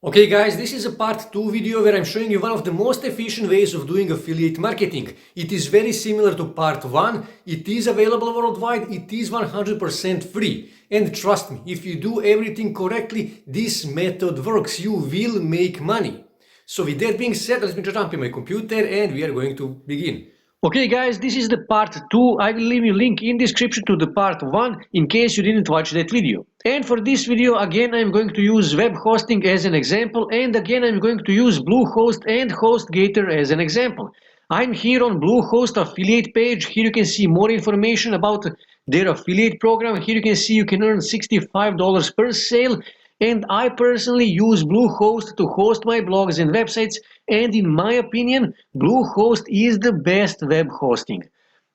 Okay guys, this is a part 2 video where I'm showing you one of the most efficient ways of doing affiliate marketing. It is very similar to part 1, it is available worldwide, it is 100% free. And trust me, if you do everything correctly, this method works, you will make money. So with that being said, let me jump in my computer and we are going to begin. Okay guys, this is the part 2. I will leave you a link in description to the part 1 in case you didn't watch that video. And for this video again I'm going to use web hosting as an example, and again I'm going to use Bluehost and HostGator as an example. I'm here on Bluehost affiliate page. Here you can see more information about their affiliate program. Here you can see you can earn $65 per sale. And I personally use Bluehost to host my blogs and websites, and in my opinion, Bluehost is the best web hosting.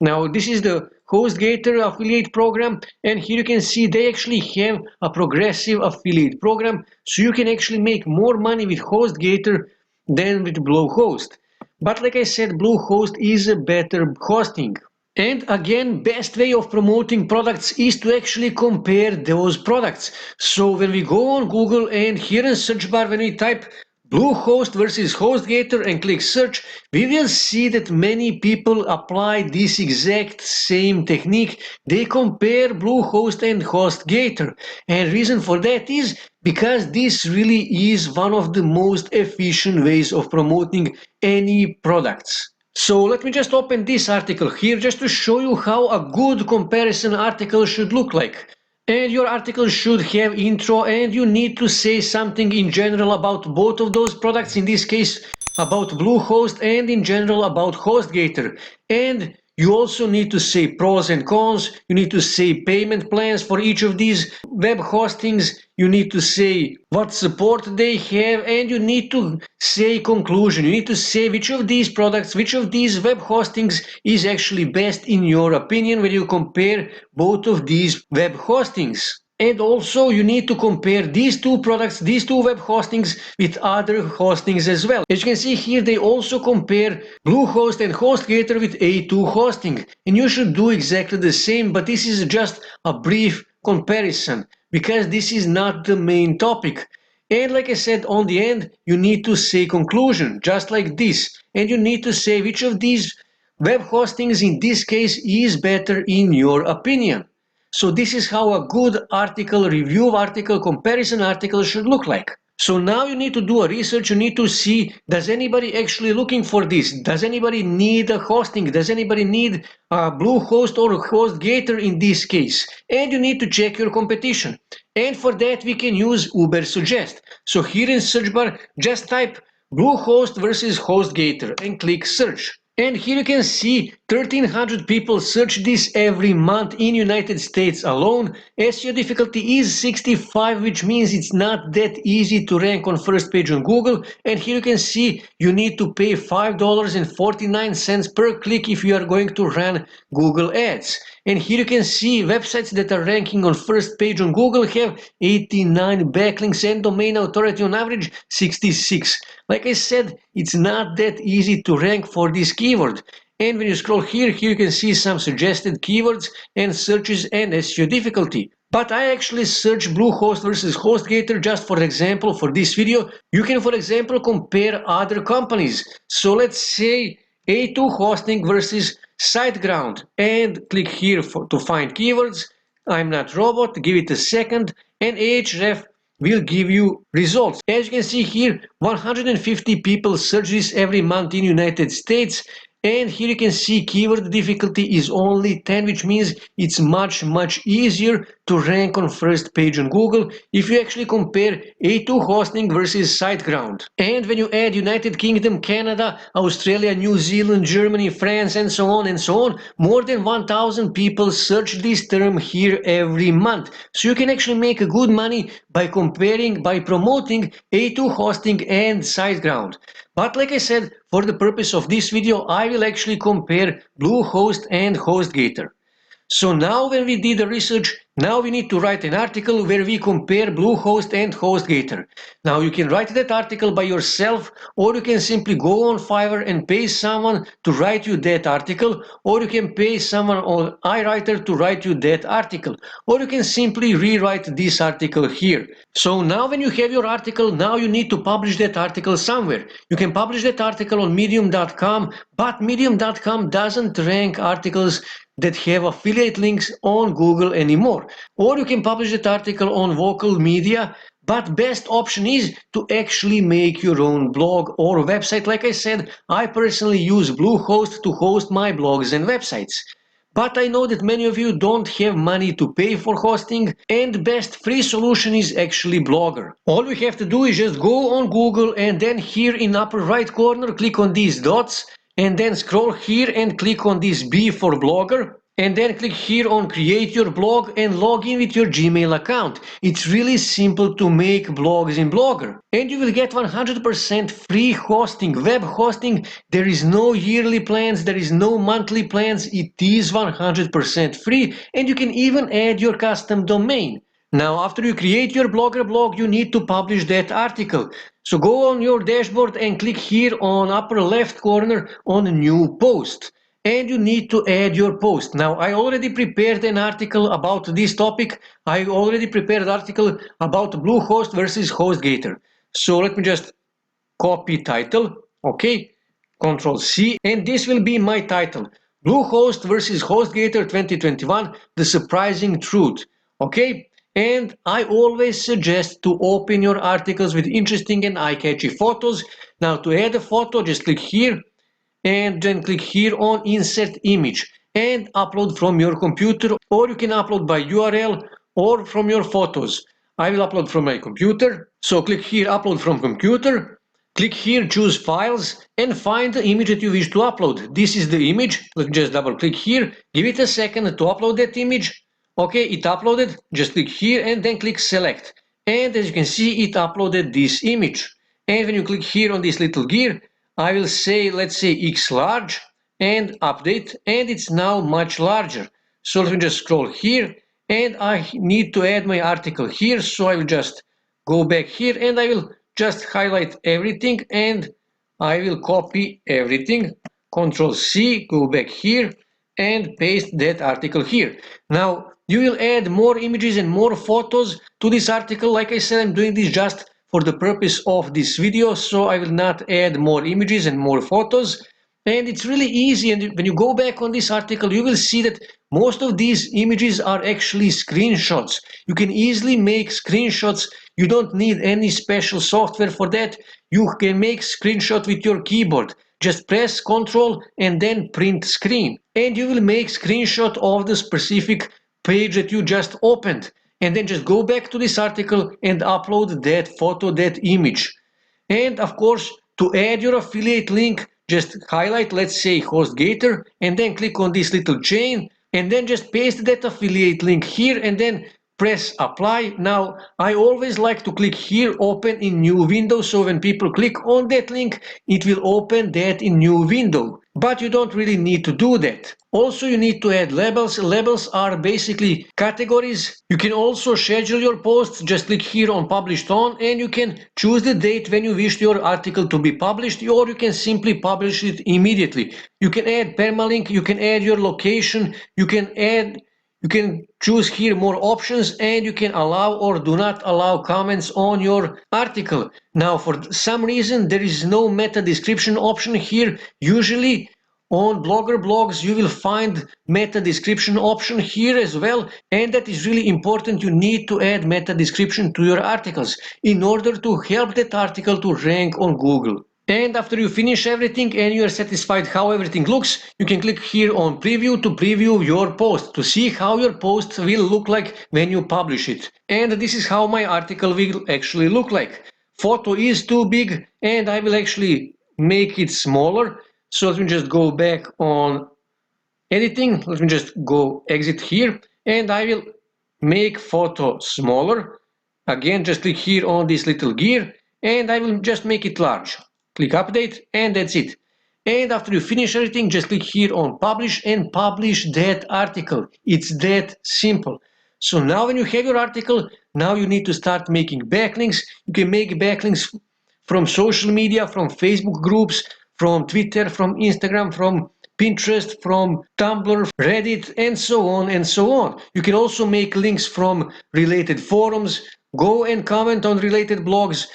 Now, this is the HostGator affiliate program, and here you can see they actually have a progressive affiliate program, so you can actually make more money with HostGator than with Bluehost. But like I said, Bluehost is a better hosting. And again, best way of promoting products is to actually compare those products. So when we go on Google and here in search bar when we type Bluehost versus HostGator and click search, we will see that many people apply this exact same technique. They compare Bluehost and HostGator. And reason for that is because this really is one of the most efficient ways of promoting any products. So let me just open this article here just to show you how a good comparison article should look like. And your article should have intro, and you need to say something in general about both of those products, in this case about Bluehost and in general about HostGator. And you also need to say pros and cons, you need to say payment plans for each of these web hostings, you need to say what support they have, and you need to say conclusion. You need to say which of these products, which of these web hostings is actually best in your opinion when you compare both of these web hostings. And also you need to compare these two products, these two web hostings with other hostings as well. As you can see here, they also compare Bluehost and HostGator with A2 hosting. And you should do exactly the same, but this is just a brief comparison because this is not the main topic. And like I said, on the end, you need to say conclusion, just like this. And you need to say which of these web hostings in this case is better in your opinion. So this is how a good article, review article, comparison article should look like. So now you need to do a research, you need to see, does anybody actually looking for this? Does anybody need a hosting? Does anybody need a Bluehost or HostGator in this case? And you need to check your competition. And for that we can use Uber Suggest. So here in search bar, just type Bluehost versus HostGator and click search. And here you can see 1300 people search this every month in United States alone. SEO difficulty is 65, which means it's not that easy to rank on first page on Google. And here you can see you need to pay $5.49 per click if you are going to run Google ads. And here you can see websites that are ranking on first page on Google have 89 backlinks and domain authority on average 66. Like I said, it's not that easy to rank for this keyword. And when you scroll here, you can see some suggested keywords and searches and SEO difficulty. But I actually search Bluehost versus HostGator just for example for this video. You can, for example, compare other companies. So let's say A2 hosting versus SiteGround, and click here to find keywords. I'm not robot, give it a second, and Ahref will give you results. As you can see here, 150 people search this every month in United States. And here you can see keyword difficulty is only 10, which means it's much easier to rank on first page on Google if you actually compare A2 hosting versus SiteGround. And when you add United Kingdom, Canada, Australia, New Zealand, Germany, France, and so on, more than 1000 people search this term here every month. So you can actually make a good money by comparing, by promoting A2 hosting and SiteGround. But like I said, for the purpose of this video, I will actually compare Bluehost and HostGator. So now when we did the research, now we need to write an article where we compare Bluehost and HostGator. Now you can write that article by yourself, or you can simply go on Fiverr and pay someone to write you that article, or you can pay someone on iWriter to write you that article, or you can simply rewrite this article here. So now when you have your article, now you need to publish that article somewhere. You can publish that article on medium.com, but medium.com doesn't rank articles that have affiliate links on Google anymore. Or you can publish that article on local media, but best option is to actually make your own blog or website. Like I said, I personally use Bluehost to host my blogs and websites. But I know that many of you don't have money to pay for hosting, and the best free solution is actually Blogger. All we have to do is just go on Google and then here in upper right corner click on these dots and then scroll here and click on this B for Blogger. And then click here on create your blog and log in with your Gmail account. It's really simple to make blogs in Blogger. And you will get 100% free hosting, web hosting. There is no yearly plans, there is no monthly plans. It is 100% free and you can even add your custom domain. Now, after you create your Blogger blog, you need to publish that article. So go on your dashboard and click here on upper left corner on new post. And you need to add your post. Now, I already prepared an article about this topic. I already prepared an article about Bluehost versus HostGator. So let me just copy title, okay, Control C, and this will be my title. Bluehost versus HostGator 2021, the surprising truth, okay? And I always suggest to open your articles with interesting and eye-catchy photos. Now to add a photo, just click here, and then click here on insert image and upload from your computer, or you can upload by URL or from your photos. I will upload from my computer. So click here upload from computer, click here choose files and find the image that you wish to upload. This is the image. Let's just double click here, give it a second to upload that image. Okay, it uploaded, just click here and then click select. And as you can see, it uploaded this image. And when you click here on this little gear, I will say, let's say X large and update, and it's now much larger. So let me just scroll here and I need to add my article here. So I will just go back here and I will just highlight everything and I will copy everything. Control C, go back here and paste that article here. Now you will add more images and more photos to this article. Like I said, I'm doing this just for the purpose of this video, so I will not add more images and more photos. And it's really easy, and when you go back on this article, you will see that most of these images are actually screenshots. You can easily make screenshots. You don't need any special software for that. You can make screenshot with your keyboard. Just press Ctrl and then print screen. And you will make screenshot of the specific page that you just opened. And then just go back to this article and upload that photo, that image. And of course, to add your affiliate link, just highlight, let's say HostGator, and then click on this little chain, and then just paste that affiliate link here, and then press apply. Now, I always like to click here, open in new window, so when people click on that link, it will open that in new window. But you don't really need to do that. Also, you need to add labels. Labels are basically categories. You can also schedule your posts. Just click here on published on and you can choose the date when you wish your article to be published, or you can simply publish it immediately. You can add permalink, you can add your location, you can choose here more options, and you can allow or do not allow comments on your article. Now, for some reason, there is no meta description option here. Usually on Blogger blogs, you will find meta description option here as well, and that is really important. You need to add meta description to your articles in order to help that article to rank on Google. And after you finish everything and you are satisfied how everything looks, you can click here on preview to preview your post to see how your post will look like when you publish it. And this is how my article will actually look like. Photo is too big and I will actually make it smaller. So let me just go back on editing. Let me just go exit here and I will make photo smaller. Again, just click here on this little gear and I will just make it large. Click update and that's it. And after you finish everything, just click here on publish and publish that article. It's that simple. So now when you have your article, now you need to start making backlinks. You can make backlinks from social media, from Facebook groups, from Twitter, from Instagram, from Pinterest, from Tumblr, Reddit, and so on and so on. You can also make links from related forums. Go and comment on related blogs.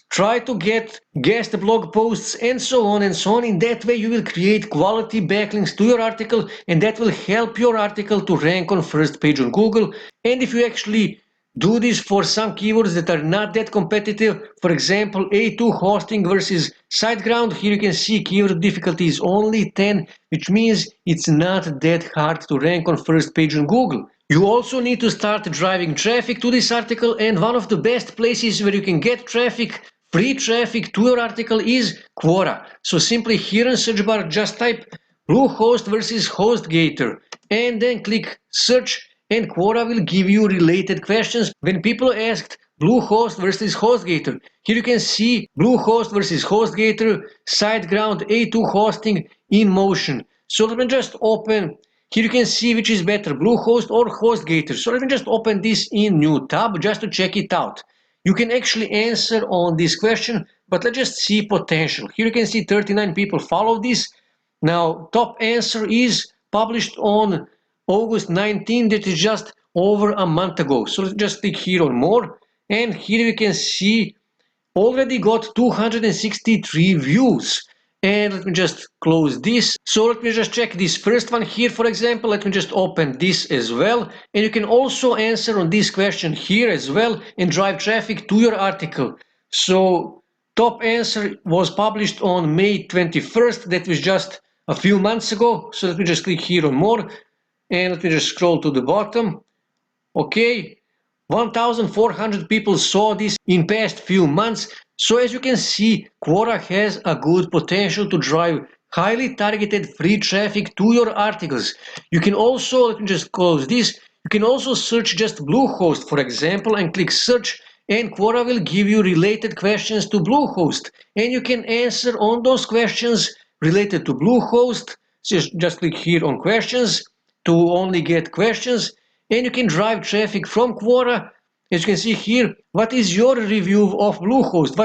Try to get guest blog posts and so on and so on. In that way, you will create quality backlinks to your article, and that will help your article to rank on first page on Google. And if you actually do this for some keywords that are not that competitive, for example, A2 hosting versus SiteGround, here you can see keyword difficulty is only 10, which means it's not that hard to rank on first page on Google. You also need to start driving traffic to this article, and one of the best places where you can get traffic, free traffic to your article is Quora. So simply here in search bar, just type Bluehost versus HostGator and then click search, and Quora will give you related questions. When people asked Bluehost versus HostGator, here you can see Bluehost versus HostGator, SiteGround, A2 hosting in motion. So let me just open. Here you can see which is better, Bluehost or HostGator. So let me just open this in new tab just to check it out. You can actually answer on this question, but let's just see potential. Here you can see 39 people follow this. Now, top answer is published on August 19, that is just over a month ago. So let's just click here on more. And here you can see already got 263 views. And let me just close this. So let me just check this first one here, for example. Let me just open this as well. And you can also answer on this question here as well and drive traffic to your article. So top answer was published on May 21st. That was just a few months ago. So let me just click here on more. And let me just scroll to the bottom. Okay. 1,400 people saw this in past few months. So as you can see, Quora has a good potential to drive highly targeted free traffic to your articles. You can also, let me just close this, you can also search just Bluehost, for example, and click search, and Quora will give you related questions to Bluehost. And you can answer on those questions related to Bluehost. Just click here on questions to only get questions. And you can drive traffic from Quora. As you can see here, what is your review of Bluehost?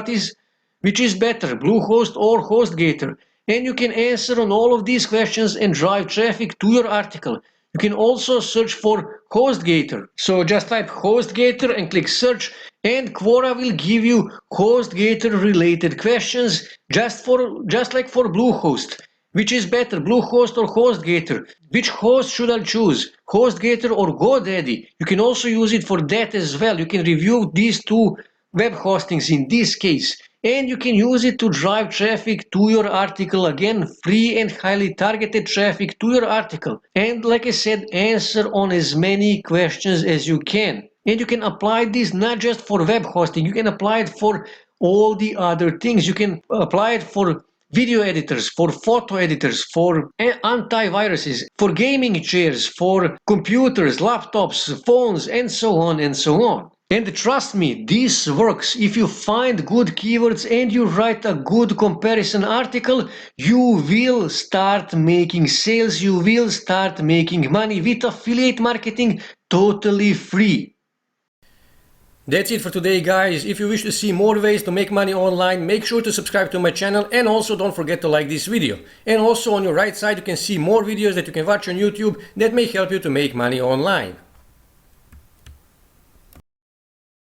Which is better, Bluehost or HostGator? And you can answer on all of these questions and drive traffic to your article. You can also search for HostGator. So just type HostGator and click search, and Quora will give you HostGator related questions just like for Bluehost. Which is better, Bluehost or HostGator? Which host should I choose, HostGator or GoDaddy? You can also use it for that as well. You can review these two web hostings in this case. And you can use it to drive traffic to your article. Again, free and highly targeted traffic to your article. And like I said, answer on as many questions as you can. And you can apply this not just for web hosting, you can apply it for all the other things. You can apply it for video editors, for photo editors, for antiviruses, for gaming chairs, for computers, laptops, phones, and so on and so on. And trust me, this works. If you find good keywords and you write a good comparison article, you will start making sales, you will start making money with affiliate marketing totally free. That's it for today, guys. If you wish to see more ways to make money online, make sure to subscribe to my channel, and also don't forget to like this video. And also on your right side you can see more videos that you can watch on YouTube that may help you to make money online.